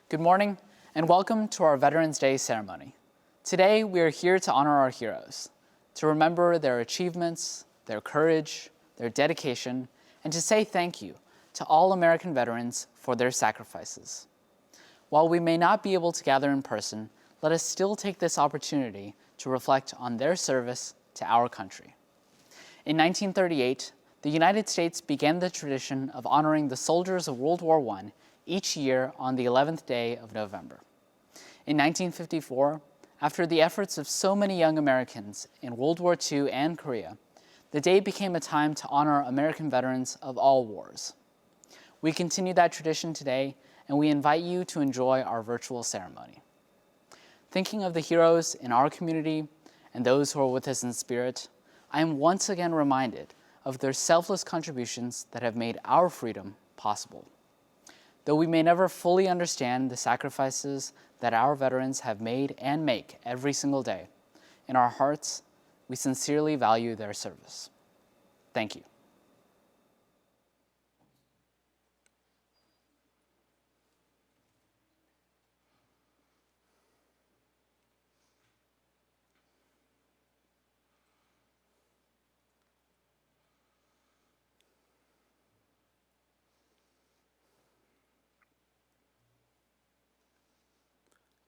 Good morning, and welcome to our Veterans Day ceremony. Today, we are here to honor our heroes, to remember their achievements, their courage, their dedication, and to say thank you to all American veterans for their sacrifices. While we may not be able to gather in person, let us still take this opportunity to reflect on their service to our country. In 1938, the United States began the tradition of honoring the soldiers of World War I each year on the 11th day of November. In 1954, after the efforts of so many young Americans in World War II and Korea, the day became a time to honor American veterans of all wars. We continue that tradition today, and we invite you to enjoy our virtual ceremony. Thinking of the heroes in our community and those who are with us in spirit, I am once again reminded of their selfless contributions that have made our freedom possible. Though we may never fully understand the sacrifices that our veterans have made and make every single day, in our hearts, we sincerely value their service. Thank you.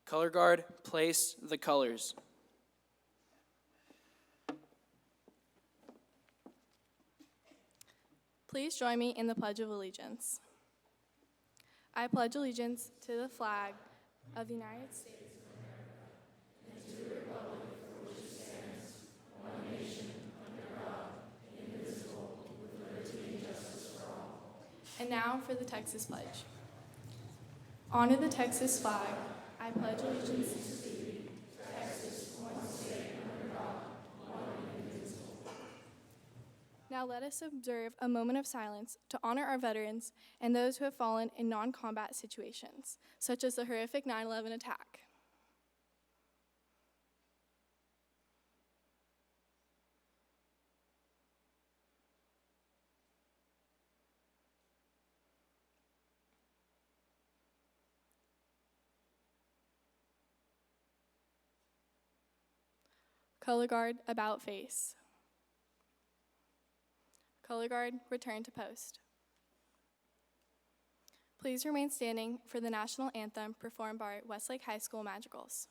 Color guard, place the colors. Please join me in the Pledge of Allegiance. I pledge allegiance to the flag of the United States of America and to the republic for which it stands, one nation, under God, indivisible, with liberty and justice for all. And now for the Texas Pledge. Honor the Texas flag. I pledge allegiance to thee, Texas, one state under God, one indivisible. Now let us observe a moment of silence to honor our veterans and those who have fallen in non-combat situations, such as the horrific 9/11 attack. Color guard, about face. Color guard, return to post. Please remain standing for the national anthem performed by Westlake High School Madrigals.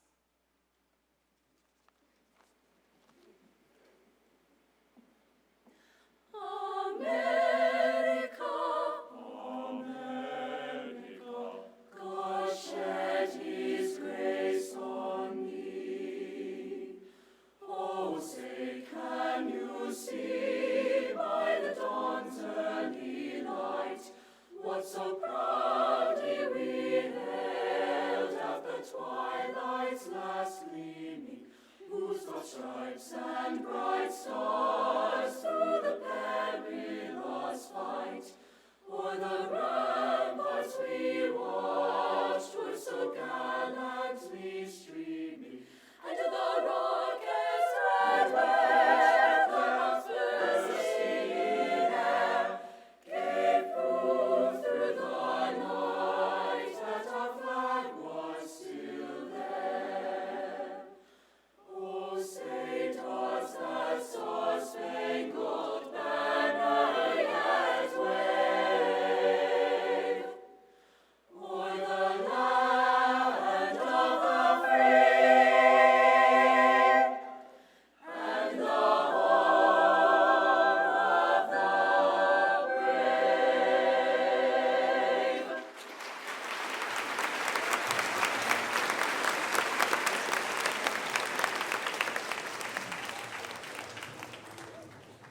So proudly we hailed at the twilight's last gleaming, whose broad stripes and bright stars through the perilous fight, o'er the ramparts we watched were so gallantly streaming, and the rocket's red wave that bursting in air gave proof through the night that our flag was still there. Oh, say does that star-spangled banner yet wave o'er the land of the free and the home of the brave?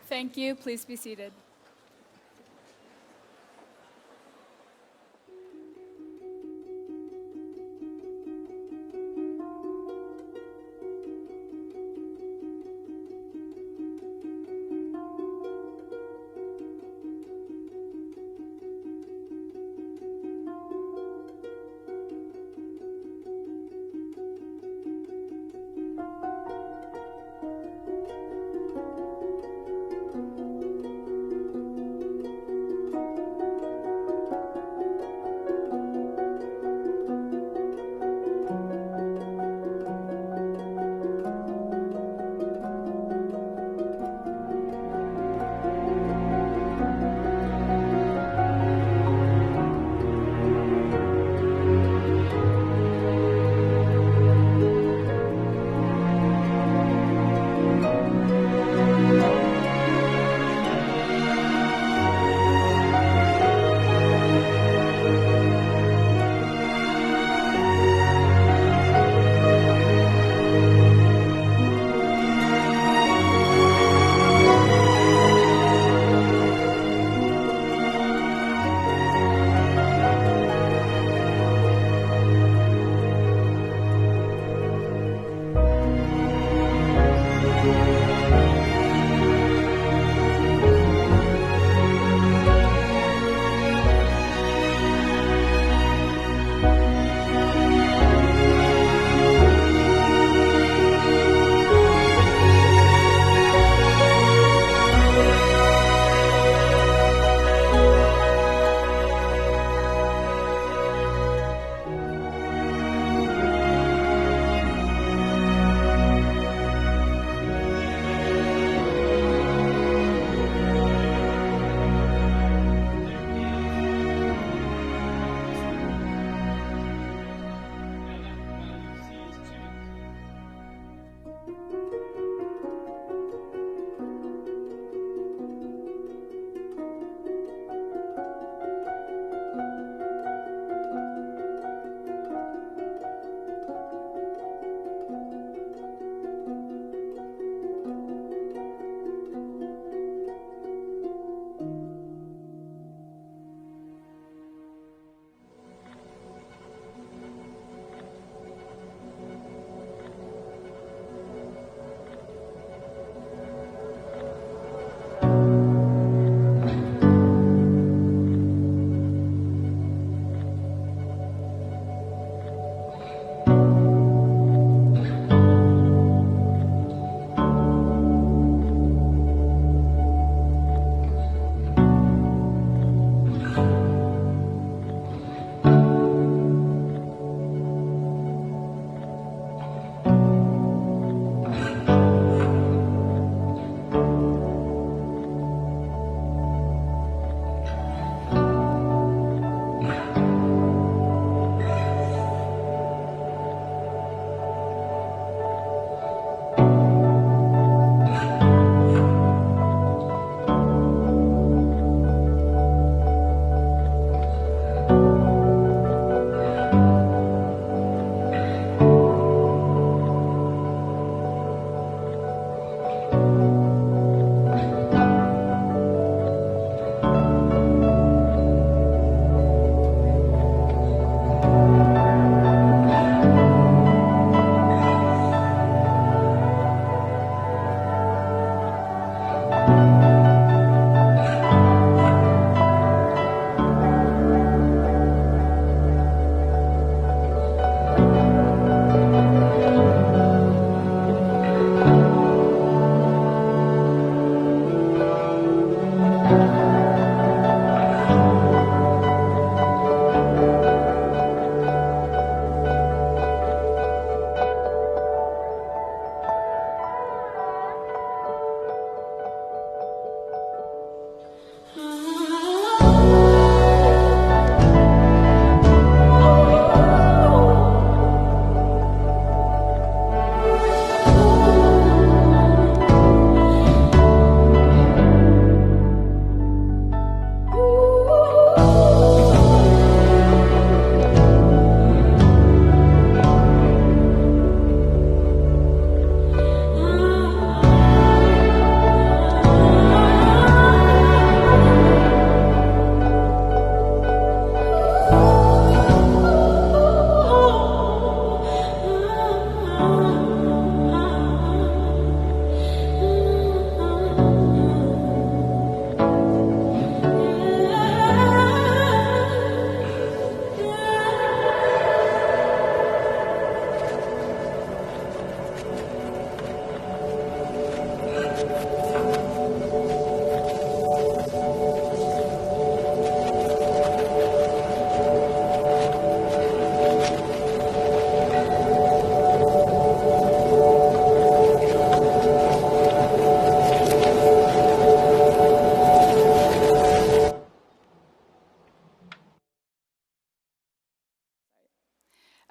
Thank you. Please be seated.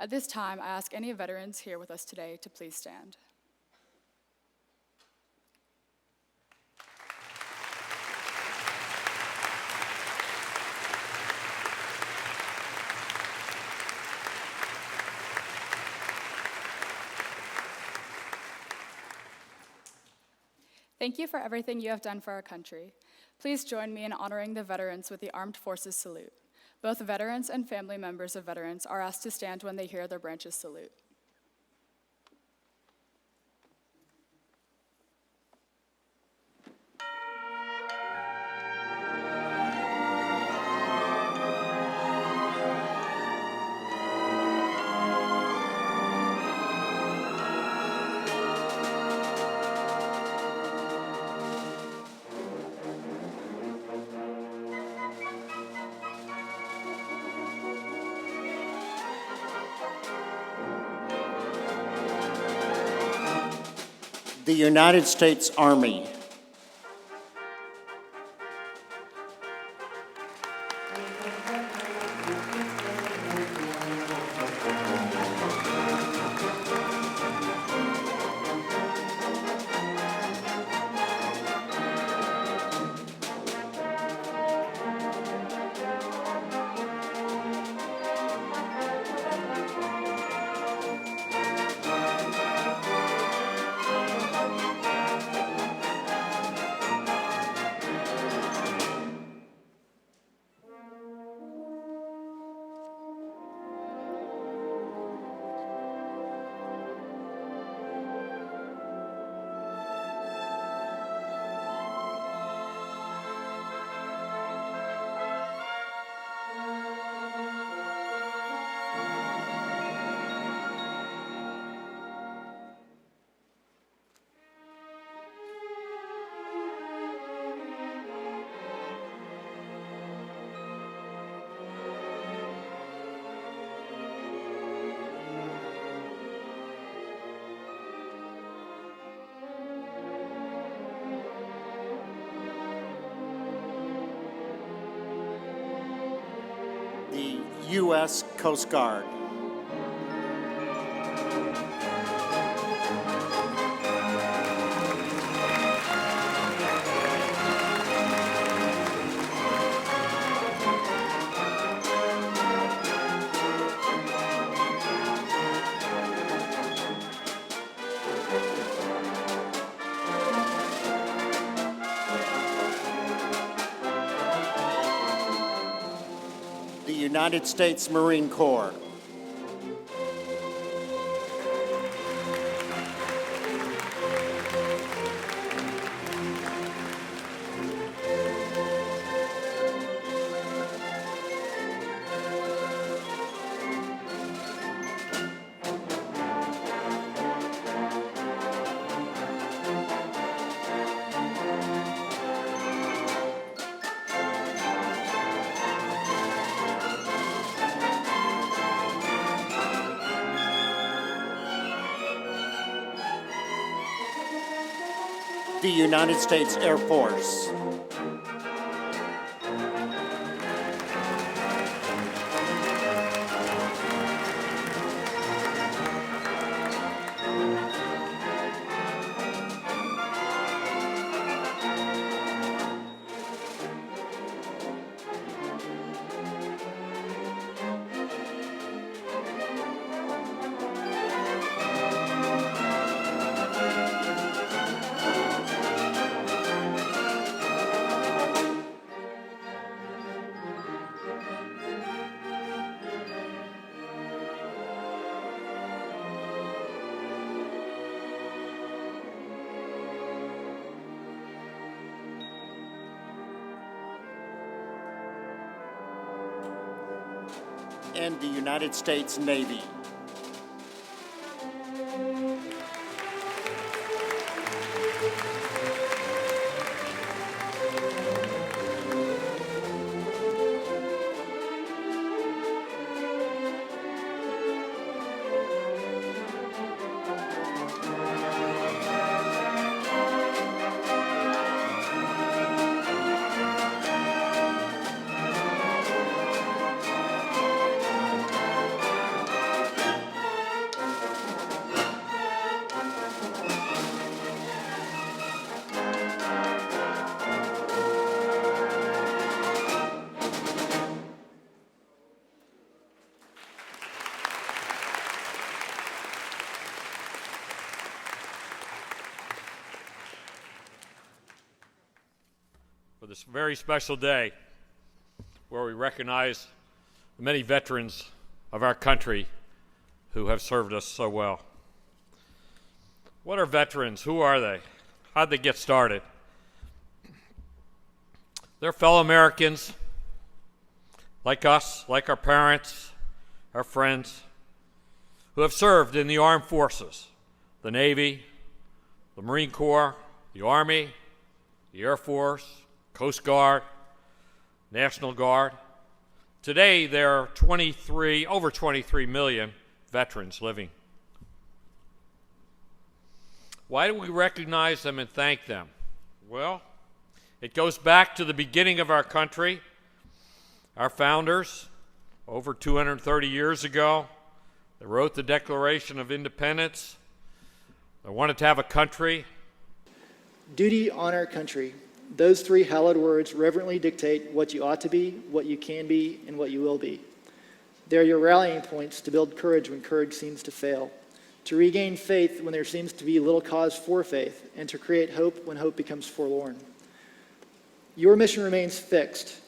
At this time, I ask any veterans here with us today to please stand. Thank you for everything you have done for our country. Please join me in honoring the veterans with the Armed Forces Salute. Both veterans and family members of veterans are asked to stand when they hear their branches salute. The United States Army. The U.S. Coast Guard. The United States Marine Corps. The United States Air Force. And the United States Navy. this very special day where we recognize the many veterans of our country who have served us so well. What are veterans? Who are they? How'd they get started? They're fellow Americans, like us, like our parents, our friends, who have served in the armed forces, the Navy, the Marine Corps, the Army, the Air Force, Coast Guard, National Guard. Today, there are over 23 million veterans living. Why do we recognize them and thank them? Well, it goes back to the beginning of our country. Our founders, over 230 years ago, they wrote the Declaration of Independence. They wanted to have a country. Duty, honor, country. Those three hallowed words reverently dictate what you ought to be, what you can be, and what you will be. They are your rallying points to build courage when courage seems to fail, to regain faith when there seems to be little cause for faith, and to create hope when hope becomes forlorn. Your mission remains fixed.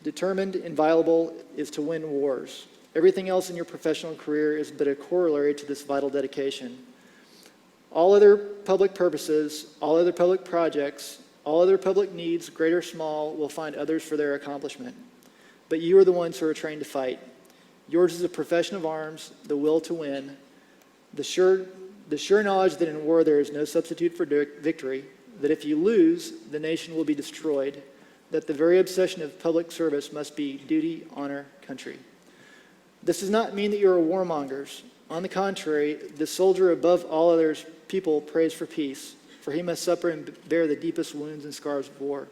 Determined, inviolable, is to win wars. Everything else in your professional career is but a corollary to this vital dedication. All other public purposes, all other public projects, all other public needs, great or small, will find others for their accomplishment. But you are the ones who are trained to fight. Yours is a profession of arms, the will to win, the sure knowledge that in war there is no substitute for victory, that if you lose, the nation will be destroyed, that the very obsession of public service must be duty, honor, country. This does not mean that you are warmongers. On the contrary, the soldier above all others people prays for peace, for he must suffer and bear the deepest wounds and scars of war.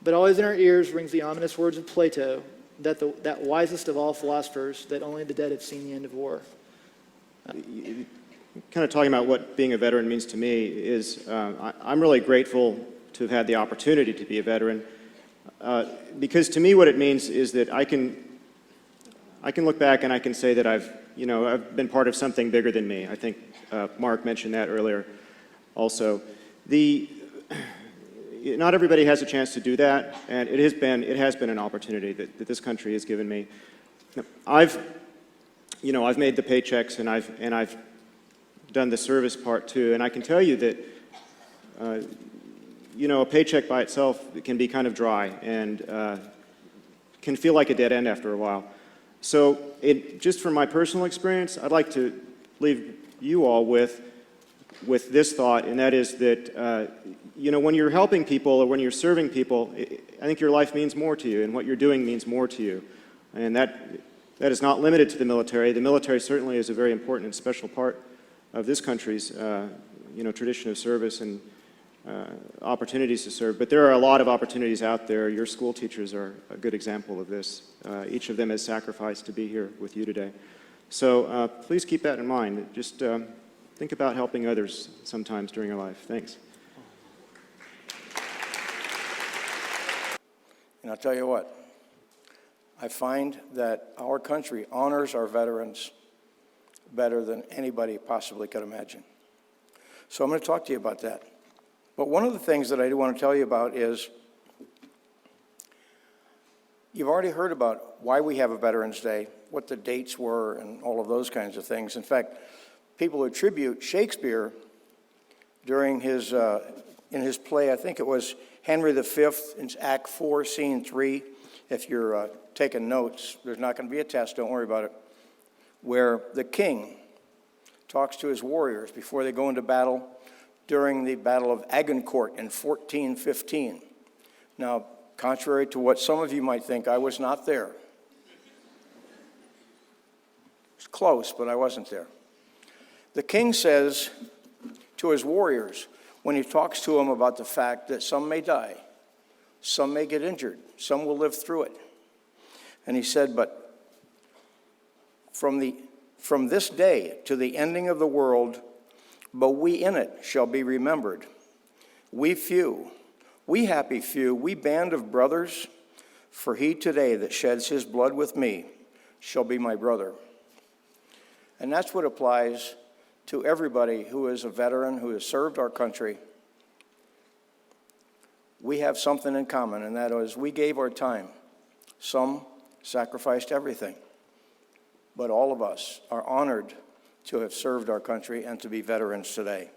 But always in our ears rings the ominous words of Plato, that wisest of all philosophers, that only the dead have seen the end of war. Kind of talking about what being a veteran means to me is I'm really grateful to have had the opportunity to be a veteran, because to me what it means is that I can look back and I can say that I've been part of something bigger than me. I think Mark mentioned that earlier also. Not everybody has a chance to do that, and it has been an opportunity that this country has given me. I've made the paychecks and I've done the service part too, and I can tell you that a paycheck by itself can be kind of dry and can feel like a dead end after a while. So just from my personal experience, I'd like to leave you all with this thought, and that is that when you're helping people or when you're serving people, I think your life means more to you, and what you're doing means more to you. And that is not limited to the military. The military certainly is a very important and special part of this country's tradition of service and opportunities to serve. But there are a lot of opportunities out there. Your school teachers are a good example of this. Each of them has sacrificed to be here with you today. So please keep that in mind. Just think about helping others sometimes during your life. Thanks. And I'll tell you what, I find that our country honors our veterans better than anybody possibly could imagine. So I'm going to talk to you about that. But one of the things that I do want to tell you about is, you've already heard about why we have a Veterans Day, what the dates were, and all of those kinds of things. In fact, people attribute Shakespeare during his, in his play, I think it was Henry V, in Act 4, Scene 3. If you're taking notes, there's not going to be a test, don't worry about it, where the king talks to his warriors before they go into battle during the Battle of Agincourt in 1415. Now, contrary to what some of you might think, I was not there. It's close, but I wasn't there. The king says to his warriors, when he talks to them about the fact that some may die, some may get injured, some will live through it. And he said, but from this day to the ending of the world, but we in it shall be remembered. We few, we happy few, we band of brothers, for he today that sheds his blood with me shall be my brother. And that's what applies to everybody who is a veteran, who has served our country. we have something in common, and that is we gave our time. Some sacrificed everything. But all of us are honored to have served our country and to be veterans today.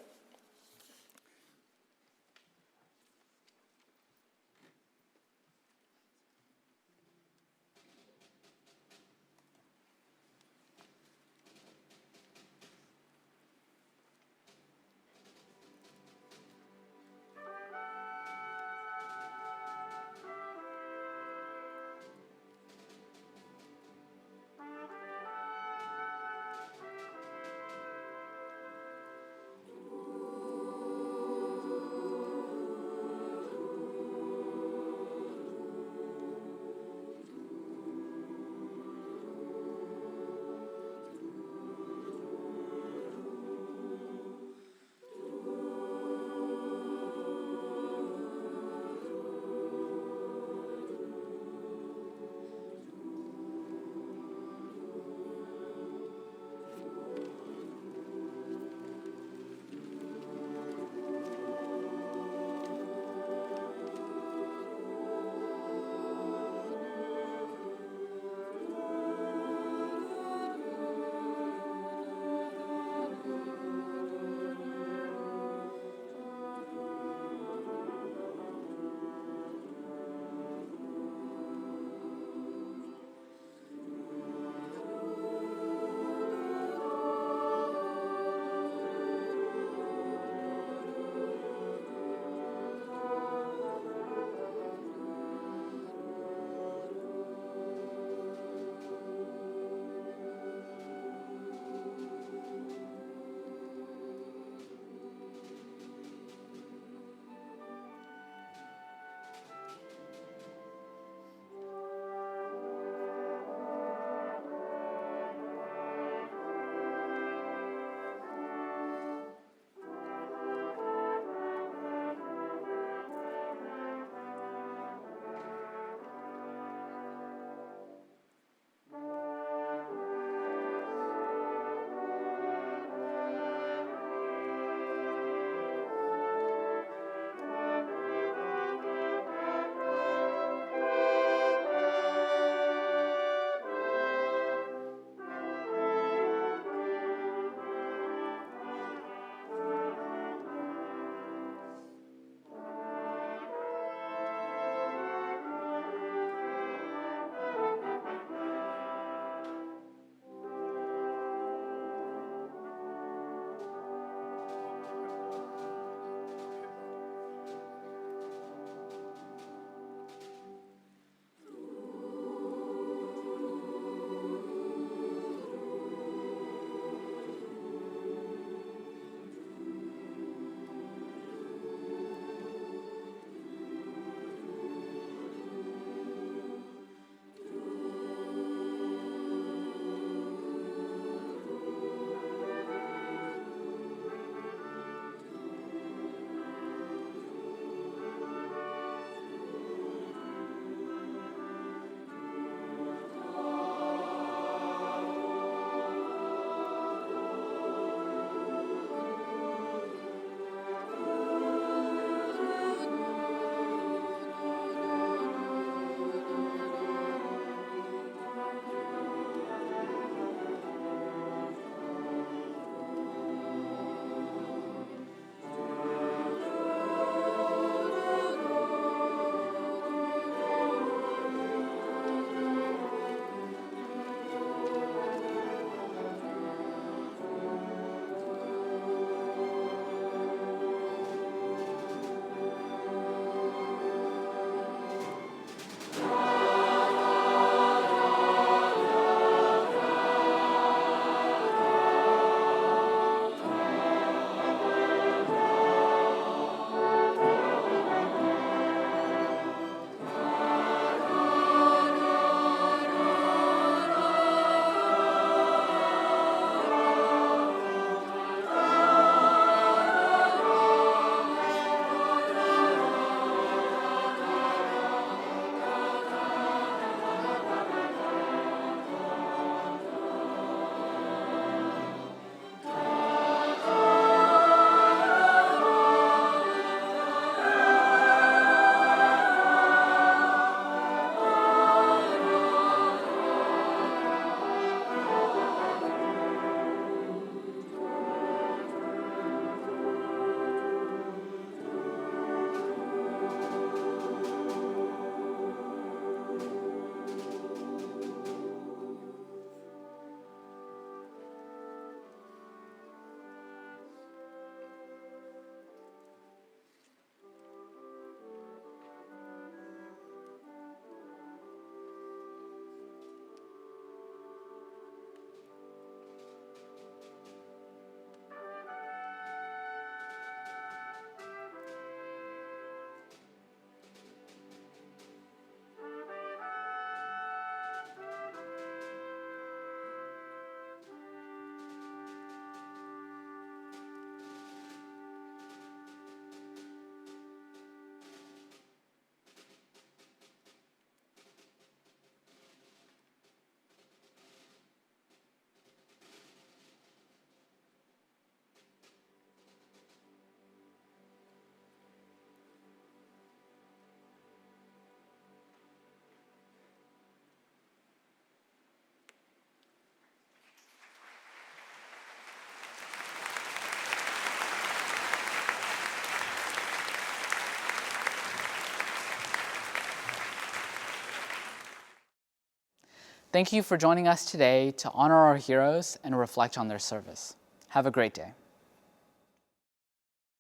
Thank you for joining us today to honor our heroes and reflect on their service. Have a great day.